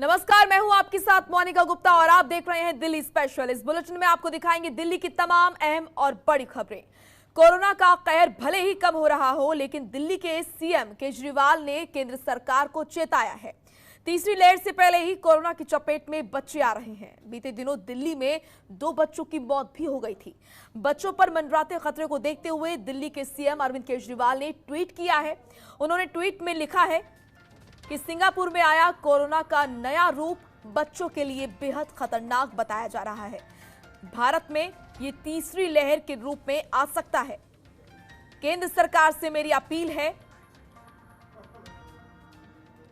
नमस्कार, मैं हूं आपके साथ मोनिका गुप्ता और आप देख रहे हैं दिल्ली स्पेशल। इस बुलेटिन में आपको दिखाएंगे दिल्ली की तमाम अहम और बड़ी खबरें। कोरोना का कहर भले ही कम हो रहा हो, लेकिन दिल्ली के सीएम केजरीवाल ने केंद्र सरकार को चेताया है। तीसरी लहर से पहले ही कोरोना की चपेट में बच्चे आ रहे हैं। बीते दिनों दिल्ली में 2 बच्चों की मौत भी हो गई थी। बच्चों पर मंडराते खतरे को देखते हुए दिल्ली के सीएम अरविंद केजरीवाल ने ट्वीट किया है। उन्होंने ट्वीट में लिखा है कि सिंगापुर में आया कोरोना का नया रूप बच्चों के लिए बेहद खतरनाक बताया जा रहा है। भारत में ये तीसरी लहर के रूप में आ सकता है। केंद्र सरकार से मेरी अपील है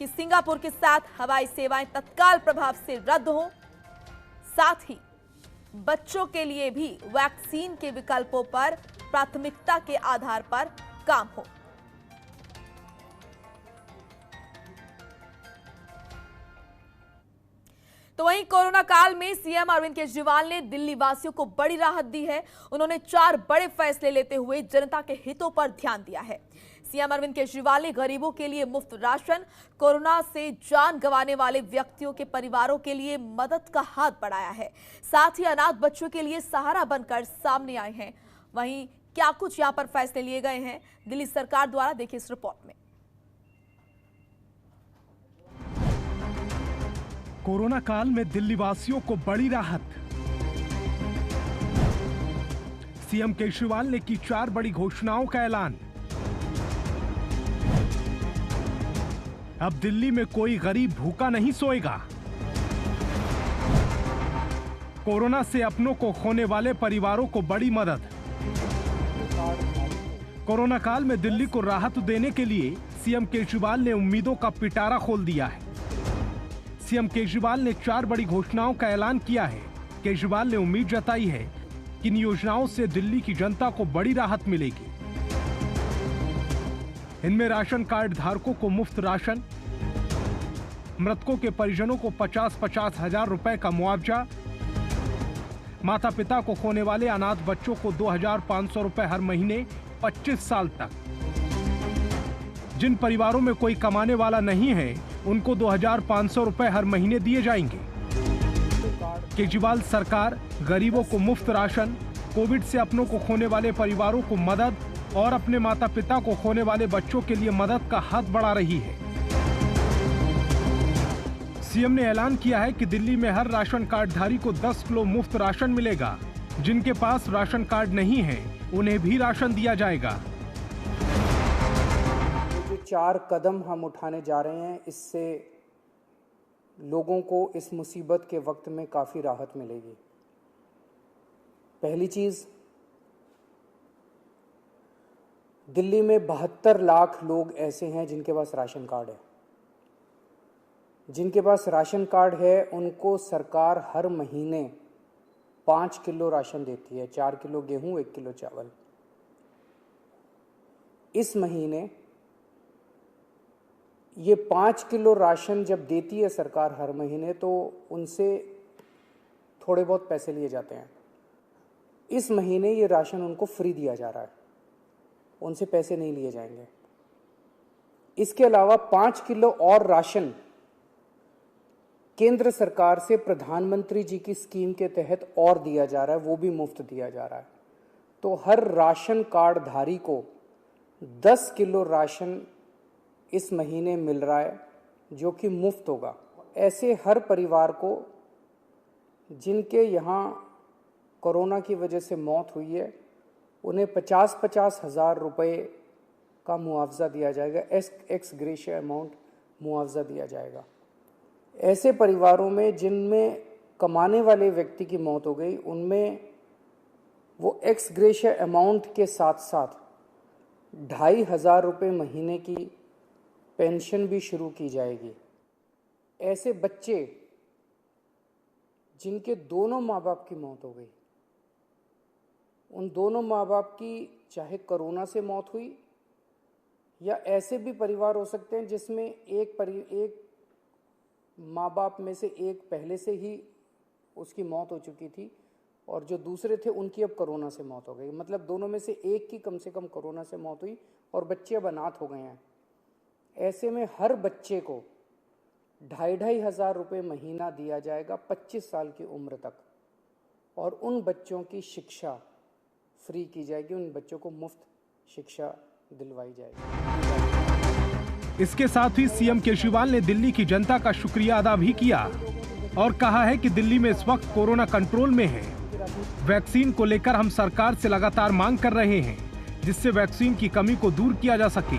कि सिंगापुर के साथ हवाई सेवाएं तत्काल प्रभाव से रद्द हो, साथ ही बच्चों के लिए भी वैक्सीन के विकल्पों पर प्राथमिकता के आधार पर काम हो। तो वहीं कोरोना काल में सीएम अरविंद केजरीवाल ने दिल्ली वासियों को बड़ी राहत दी है। उन्होंने 4 बड़े फैसले लेते हुए जनता के हितों पर ध्यान दिया है। सीएम अरविंद केजरीवाल ने गरीबों के लिए मुफ्त राशन, कोरोना से जान गंवाने वाले व्यक्तियों के परिवारों के लिए मदद का हाथ बढ़ाया है, साथ ही अनाथ बच्चों के लिए सहारा बनकर सामने आए हैं। वहीं क्या कुछ यहां पर फैसले लिए गए हैं दिल्ली सरकार द्वारा, देखिए इस रिपोर्ट में। कोरोना काल में दिल्ली वासियों को बड़ी राहत। सीएम केजरीवाल ने की 4 बड़ी घोषणाओं का ऐलान। अब दिल्ली में कोई गरीब भूखा नहीं सोएगा। कोरोना से अपनों को खोने वाले परिवारों को बड़ी मदद। कोरोना काल में दिल्ली को राहत देने के लिए सीएम केजरीवाल ने उम्मीदों का पिटारा खोल दिया है। सीएम केजरीवाल ने 4 बड़ी घोषणाओं का ऐलान किया है। केजरीवाल ने उम्मीद जताई है कि इन योजनाओं से दिल्ली की जनता को बड़ी राहत मिलेगी। इनमें राशन कार्ड धारकों को मुफ्त राशन, मृतकों के परिजनों को 50-50 हजार रुपए का मुआवजा, माता पिता को खोने वाले अनाथ बच्चों को 2500 रुपए हर महीने 25 साल तक। जिन परिवारों में कोई कमाने वाला नहीं है, उनको 2500 रुपए हर महीने दिए जाएंगे। केजरीवाल सरकार गरीबों को मुफ्त राशन, कोविड से अपनों को खोने वाले परिवारों को मदद और अपने माता पिता को खोने वाले बच्चों के लिए मदद का हाथ बढ़ा रही है। सीएम ने ऐलान किया है कि दिल्ली में हर राशन कार्डधारी को 10 किलो मुफ्त राशन मिलेगा। जिनके पास राशन कार्ड नहीं है, उन्हें भी राशन दिया जाएगा। 4 कदम हम उठाने जा रहे हैं, इससे लोगों को इस मुसीबत के वक्त में काफ़ी राहत मिलेगी। पहली चीज़, दिल्ली में 72 लाख लोग ऐसे हैं जिनके पास राशन कार्ड है। जिनके पास राशन कार्ड है उनको सरकार हर महीने 5 किलो राशन देती है, 4 किलो गेहूं, 1 किलो चावल। इस महीने ये 5 किलो राशन जब देती है सरकार हर महीने, तो उनसे थोड़े बहुत पैसे लिए जाते हैं। इस महीने ये राशन उनको फ्री दिया जा रहा है, उनसे पैसे नहीं लिए जाएंगे। इसके अलावा 5 किलो और राशन केंद्र सरकार से प्रधानमंत्री जी की स्कीम के तहत और दिया जा रहा है, वो भी मुफ्त दिया जा रहा है। तो हर राशन कार्ड धारी को 10 किलो राशन इस महीने मिल रहा है, जो कि मुफ्त होगा। ऐसे हर परिवार को जिनके यहाँ कोरोना की वजह से मौत हुई है, उन्हें 50-50 हजार रुपये का मुआवजा दिया जाएगा, एक्स ग्रेशिया अमाउंट मुआवजा दिया जाएगा। ऐसे परिवारों में जिनमें कमाने वाले व्यक्ति की मौत हो गई, उनमें वो एक्स ग्रेशिया अमाउंट के साथ साथ 2500 रुपये महीने की पेंशन भी शुरू की जाएगी। ऐसे बच्चे जिनके दोनों माँ बाप की मौत हो गई, उन दोनों माँ बाप की चाहे कोरोना से मौत हुई, या ऐसे भी परिवार हो सकते हैं जिसमें एक माँ बाप में से एक पहले से ही उसकी मौत हो चुकी थी और जो दूसरे थे उनकी अब कोरोना से मौत हो गई। मतलब दोनों में से एक की कम से कम कोरोना से मौत हुई और बच्चे अब अनाथ हो गए हैं। ऐसे में हर बच्चे को 2,500 रुपये महीना दिया जाएगा 25 साल की उम्र तक, और उन बच्चों की शिक्षा फ्री की जाएगी, उन बच्चों को मुफ्त शिक्षा दिलवाई जाएगी। इसके साथ ही सीएम केजरीवाल ने दिल्ली की जनता का शुक्रिया अदा भी किया और कहा है कि दिल्ली में इस वक्त कोरोना कंट्रोल में है। वैक्सीन को लेकर हम सरकार से लगातार मांग कर रहे हैं, जिससे वैक्सीन की कमी को दूर किया जा सके।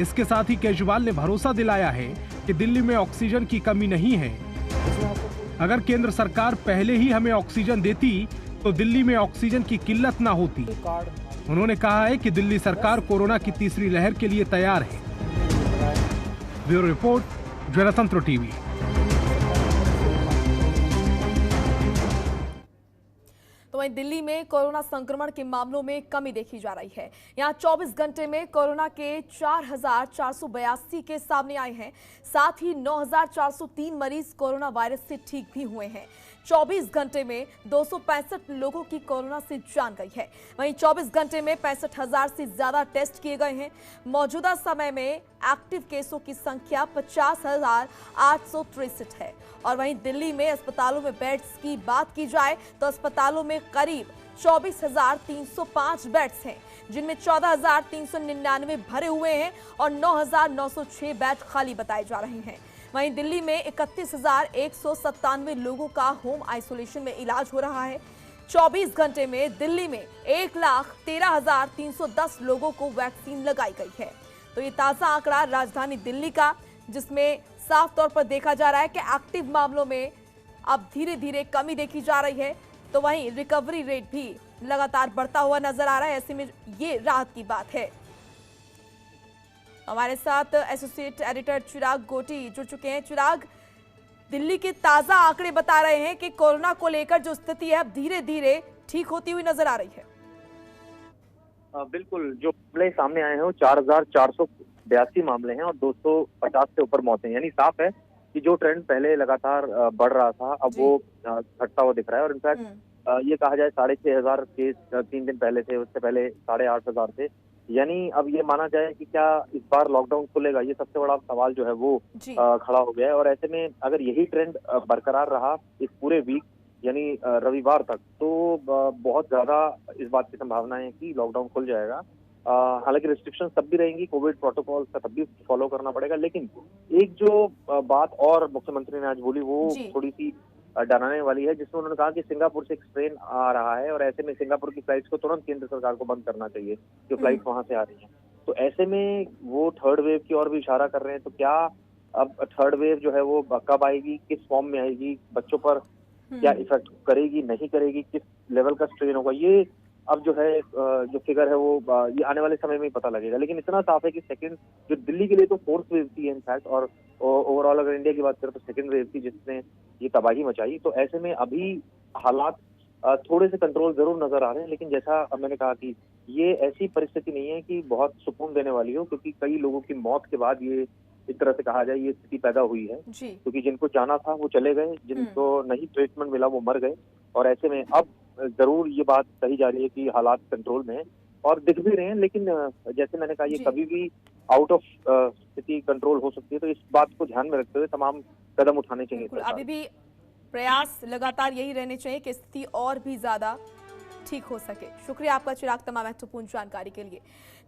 इसके साथ ही केजरीवाल ने भरोसा दिलाया है कि दिल्ली में ऑक्सीजन की कमी नहीं है। अगर केंद्र सरकार पहले ही हमें ऑक्सीजन देती तो दिल्ली में ऑक्सीजन की किल्लत ना होती। उन्होंने कहा है कि दिल्ली सरकार कोरोना की तीसरी लहर के लिए तैयार है। ब्यूरो रिपोर्ट, जनतंत्र टीवी। तो वहीं दिल्ली में कोरोना संक्रमण के मामलों में कमी देखी जा रही है। यहां 24 घंटे में कोरोना के 4,482 केस सामने आए हैं। साथ ही 9,403 मरीज कोरोना वायरस से ठीक भी हुए हैं। 24 घंटे में 265 लोगों की कोरोना से जान गई है। वहीं 24 घंटे में 65,000 से ज्यादा टेस्ट किए गए हैं। मौजूदा समय में एक्टिव केसों की संख्या 50,863 है। और वहीं दिल्ली में अस्पतालों में बेड्स की बात की जाए तो अस्पतालों में करीब 24,305 बेड्स हैं, जिनमें 14,399 भरे हुए हैं और 9,906 बेड खाली बताए जा रहे हैं। वहीं दिल्ली में 31,197 लोगों का होम आइसोलेशन में इलाज हो रहा है। 24 घंटे में दिल्ली में 1,13,310 लोगों को वैक्सीन लगाई गई है। तो ये ताजा आंकड़ा राजधानी दिल्ली का, जिसमें साफ तौर पर देखा जा रहा है कि एक्टिव मामलों में अब धीरे धीरे कमी देखी जा रही है। तो वहीं रिकवरी रेट भी लगातार बढ़ता हुआ नजर आ रहा है। ऐसे में ये राहत की बात है। हमारे साथ एसोसिएट एडिटर चिराग गोटी जुड़ चुके हैं। चिराग, दिल्ली के ताजा आंकड़े बता रहे हैं कि कोरोना को लेकर जो स्थिति है अब धीरे धीरे ठीक होती हुई नजर आ रही है। बिल्कुल, जो मामले सामने आए हैं वो 4,482 मामले हैं और 250 से ऊपर मौतें, यानी साफ है कि जो ट्रेंड पहले लगातार बढ़ रहा था अब वो घटता हुआ दिख रहा है। और इनफैक्ट ये कहा जाए 6,500 केस 3 दिन पहले थे, उससे पहले 8,500 थे। यानी अब ये माना जाए कि क्या इस बार लॉकडाउन खुलेगा, ये सबसे बड़ा सवाल जो है वो खड़ा हो गया है। और ऐसे में अगर यही ट्रेंड बरकरार रहा इस पूरे वीक यानी रविवार तक, तो बहुत ज्यादा इस बात की संभावना है कि लॉकडाउन खुल जाएगा। हालांकि रिस्ट्रिक्शन तब भी रहेंगी, कोविड प्रोटोकॉल का तब भी फॉलो करना पड़ेगा। लेकिन एक जो बात और मुख्यमंत्री ने आज बोली वो थोड़ी सी डराने वाली है, जिसमें उन्होंने कहा कि सिंगापुर से एक स्ट्रेन आ रहा है और ऐसे में सिंगापुर की फ्लाइट्स को तुरंत केंद्र सरकार को बंद करना चाहिए, जो फ्लाइट वहां से आ रही हैं। तो ऐसे में वो थर्ड वेव की ओर भी इशारा कर रहे हैं। तो क्या अब थर्ड वेव जो है वो कब आएगी, किस फॉर्म में आएगी, बच्चों पर क्या इफेक्ट करेगी, नहीं करेगी, किस लेवल का स्ट्रेन होगा, ये अब जो है जो फिगर है वो ये आने वाले समय में ही पता लगेगा। लेकिन इतना साफ है कि सेकंड जो दिल्ली के लिए तो फोर्थ वेव थी इनफैक्ट, और ओवरऑल अगर इंडिया की बात करें तो सेकंड वेव थी जिसने ये तबाही मचाई। तो ऐसे में अभी हालात थोड़े से कंट्रोल जरूर नजर आ रहे हैं, लेकिन जैसा मैंने कहा कि ये ऐसी परिस्थिति नहीं है कि बहुत सुकून देने वाली हो, क्योंकि कई लोगों की मौत के बाद ये इस तरह से कहा जाए ये स्थिति पैदा हुई है। क्योंकि जिनको जाना था वो चले गए, जिनको नहीं ट्रीटमेंट मिला वो मर गए। और ऐसे में अब जरूर ये बात कही जा रही है कि हालात कंट्रोल में है और दिख भी रहे हैं। लेकिन जैसे मैंने कहा ये कभी भी आउट ऑफ स्थिति कंट्रोल हो सकती है, तो इस बात को ध्यान में रखते हुए तमाम कदम उठाने चाहिए। अभी भी प्रयास लगातार यही रहने चाहिए कि स्थिति और भी ज्यादा ठीक हो सके। शुक्रिया आपका चिराग, तमाम महत्वपूर्ण जानकारी के लिए।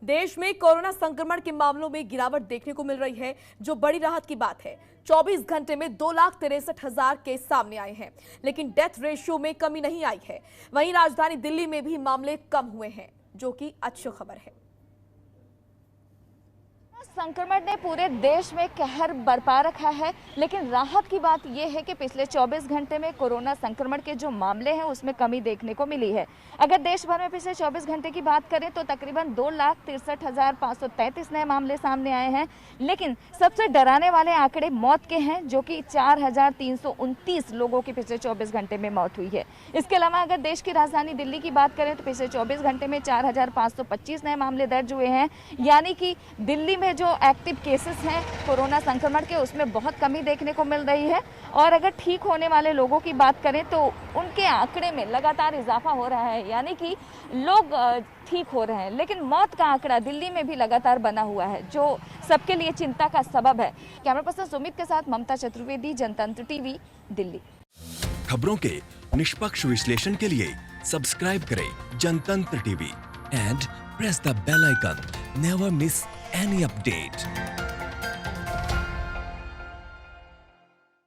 देश में कोरोना संक्रमण के मामलों में गिरावट देखने को मिल रही है, जो बड़ी राहत की बात है। 24 घंटे में 2,63,000 केस सामने आए हैं, लेकिन डेथ रेशियो में कमी नहीं आई है। वहीं राजधानी दिल्ली में भी मामले कम हुए हैं, जो कि अच्छी खबर है। संक्रमण ने पूरे देश में कहर बरपा रखा है, लेकिन राहत की बात यह है कि पिछले 24 घंटे में कोरोना संक्रमण के जो मामले हैं उसमें कमी देखने को मिली है। अगर देश भर में पिछले 24 घंटे की बात करें तो तकरीबन 2,63,533 नए मामले सामने आए हैं, लेकिन सबसे डराने वाले आंकड़े मौत के हैं, जो कि 4,329 लोगों की पिछले 24 घंटे में मौत हुई है। इसके अलावा अगर देश की राजधानी दिल्ली की बात करें तो पिछले 24 घंटे में 4,525 नए मामले दर्ज हुए हैं, यानी कि दिल्ली में जो एक्टिव केसेस हैं कोरोना संक्रमण के उसमें बहुत कमी देखने को मिल रही है। और अगर ठीक होने वाले लोगों की बात करें तो उनके आंकड़े में लगातार इजाफा हो रहा है, यानी कि लोग ठीक हो रहे हैं। लेकिन मौत का आंकड़ा दिल्ली में भी लगातार बना हुआ है, जो सबके लिए चिंता का सबब है। कैमरा पर्सन सुमित के साथ ममता चतुर्वेदी, जनतंत्र टीवी, दिल्ली। खबरों के निष्पक्ष विश्लेषण के लिए सब्सक्राइब करें Jantantra TV and press the bell icon. Never miss any update.